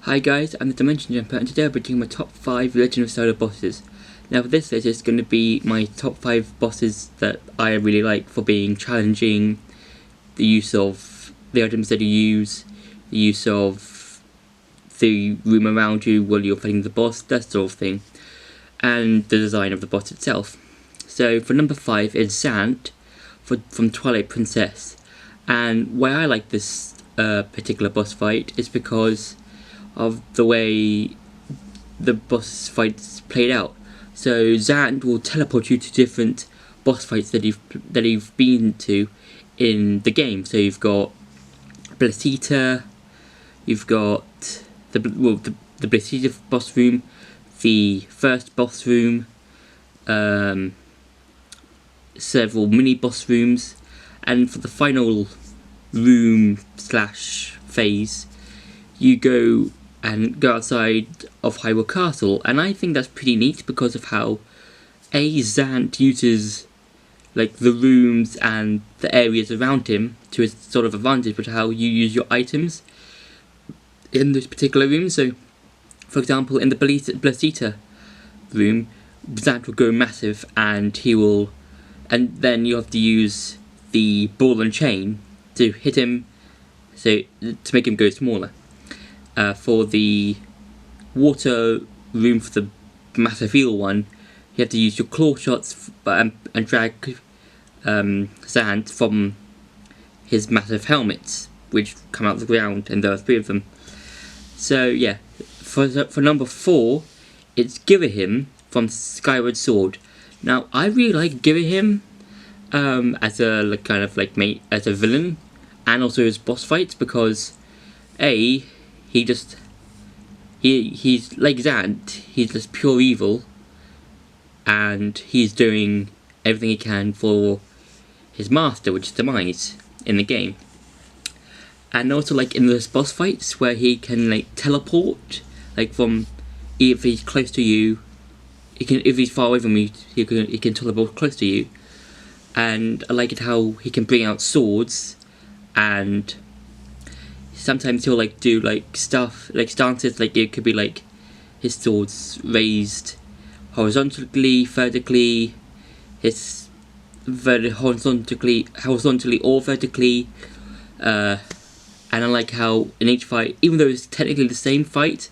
Hi guys, I'm the Dimension Jumper and today I'll be doing my top 5 Legend of Zelda bosses. Now for this list it's going to be my top 5 bosses that I really like for being challenging, the use of the items that you use, the use of the room around you while you're fighting the boss, that sort of thing, and the design of the boss itself. So for number 5 is Zant from Twilight Princess, and why I like this particular boss fight is because of the way the boss fights played out. So Zant will teleport you to different boss fights that you've been to in the game. So you've got Blasita, you've got the Blasita boss room, the first boss room, several mini boss rooms, and for the final room slash phase, you go outside of Hyrule Castle, and I think that's pretty neat because of how Zant uses like the rooms and the areas around him to his sort of advantage, but how you use your items in this particular room. So, for example, in the Blasita room, Zant will go massive, and then you have to use the ball and chain to hit him, so to make him go smaller. For the water room, for the massive eel one, you have to use your claw shots and drag Zant from his massive helmets, which come out of the ground, and there are 3 of them. So yeah, for number 4, it's Girahim from Skyward Sword. Now I really like Girahim as a as a villain, and also his boss fights, because he's like Zant, he's just pure evil, and he's doing everything he can for his master, which is Demise, in the game. And also like in those boss fights where he can like teleport, like from, if he's close to you, if he's far away from you, he can teleport close to you. And I like it how he can bring out swords, and sometimes he'll like do like stuff, like stances, like it could be like his swords raised horizontally, vertically, horizontally or vertically, and I like how in each fight, even though it's technically the same fight,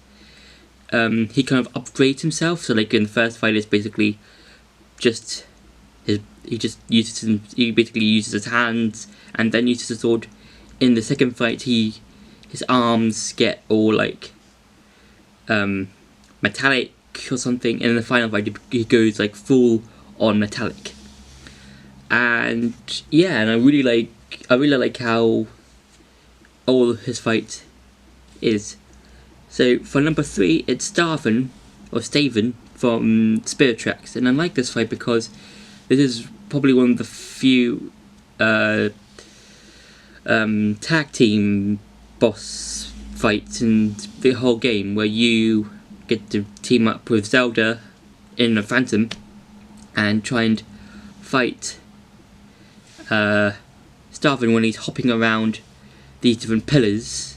he kind of upgrades himself. So like in the first fight, it's basically just he basically uses his hands and then uses the sword. In the second fight, his arms get all like metallic or something, and in the final fight he goes like full on metallic. And yeah, and I really like how all his fight is. So for number 3, it's Staven from Spirit Tracks, and I like this fight because this is probably one of the few tag team boss fights in the whole game where you get to team up with Zelda in a Phantom and try and fight Staven when he's hopping around these different pillars,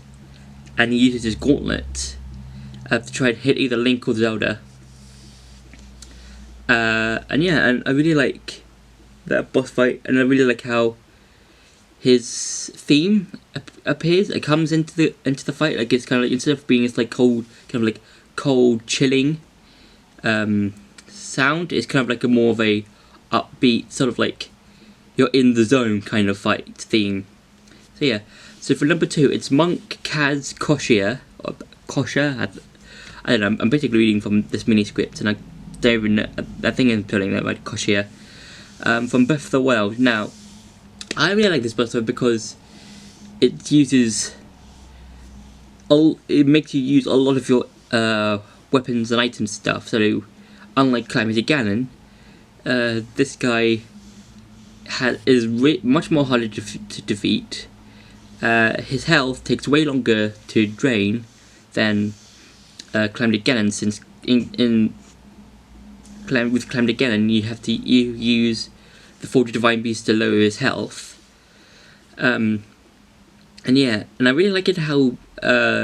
and he uses his gauntlet to try and hit either Link or Zelda. And yeah, and I really like that boss fight, and I really like how his theme appears. It comes into the fight, like it's kind of like, instead of being this like cold, chilling sound, it's kind of like a more of a upbeat, sort of like you're in the zone kind of fight theme. So yeah, so for number 2, it's Monk Kaz Koshia, I don't know, I'm basically reading from this mini script, and I don't even know, I think I'm spelling that right, Koshia, from Breath of the Wild. Now, I really like this boss fight because it makes you use a lot of your weapons and items stuff. So, unlike Calamity Ganon, this guy is much more harder to defeat. His health takes way longer to drain than Calamity Ganon, since with Calamity Ganon you use the 40 Divine Beasts to lower his health. And yeah, and I really like it how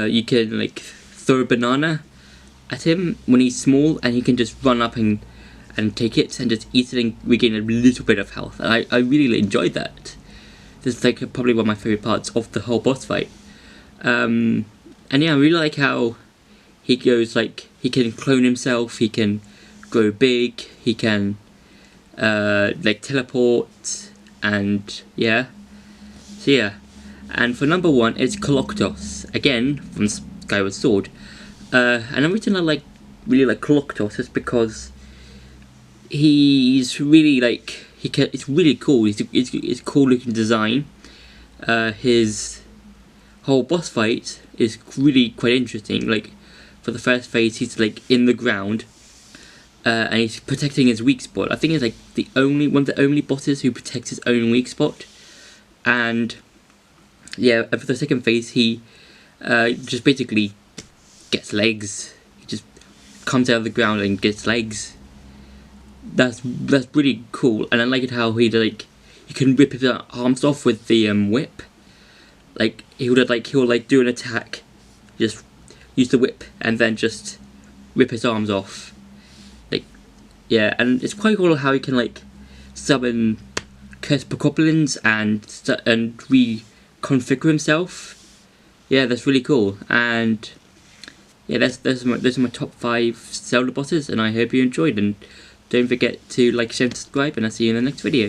you can like throw a banana at him when he's small, and he can just run up and take it and just eat it and regain a little bit of health. And I really enjoyed that. This is like probably one of my favourite parts of the whole boss fight. And yeah, I really like how he goes, like, he can clone himself, he can grow big, he can like teleport, and yeah. So yeah, and for number 1 it's Koloktos, again from Skyward Sword. And the reason I really like Koloktos is because he's really like, it's really cool. It's cool looking design. His whole boss fight is really quite interesting. Like, for the first phase, he's like in the ground, and he's protecting his weak spot. I think he's like one of the only bosses who protects his own weak spot. And yeah, for the second phase, he just basically gets legs. He just comes out of the ground and gets legs. That's really cool, and I like it how he can rip his arms off with the whip. Like he'll do an attack, just use the whip, and then just rip his arms off. Like, yeah, and it's quite cool how he can like summon cursed bokoblins and reconfigure himself. Yeah, that's really cool. And yeah, those are my top 5 Zelda bosses, and I hope you enjoyed. And don't forget to like, share, and subscribe, and I'll see you in the next video.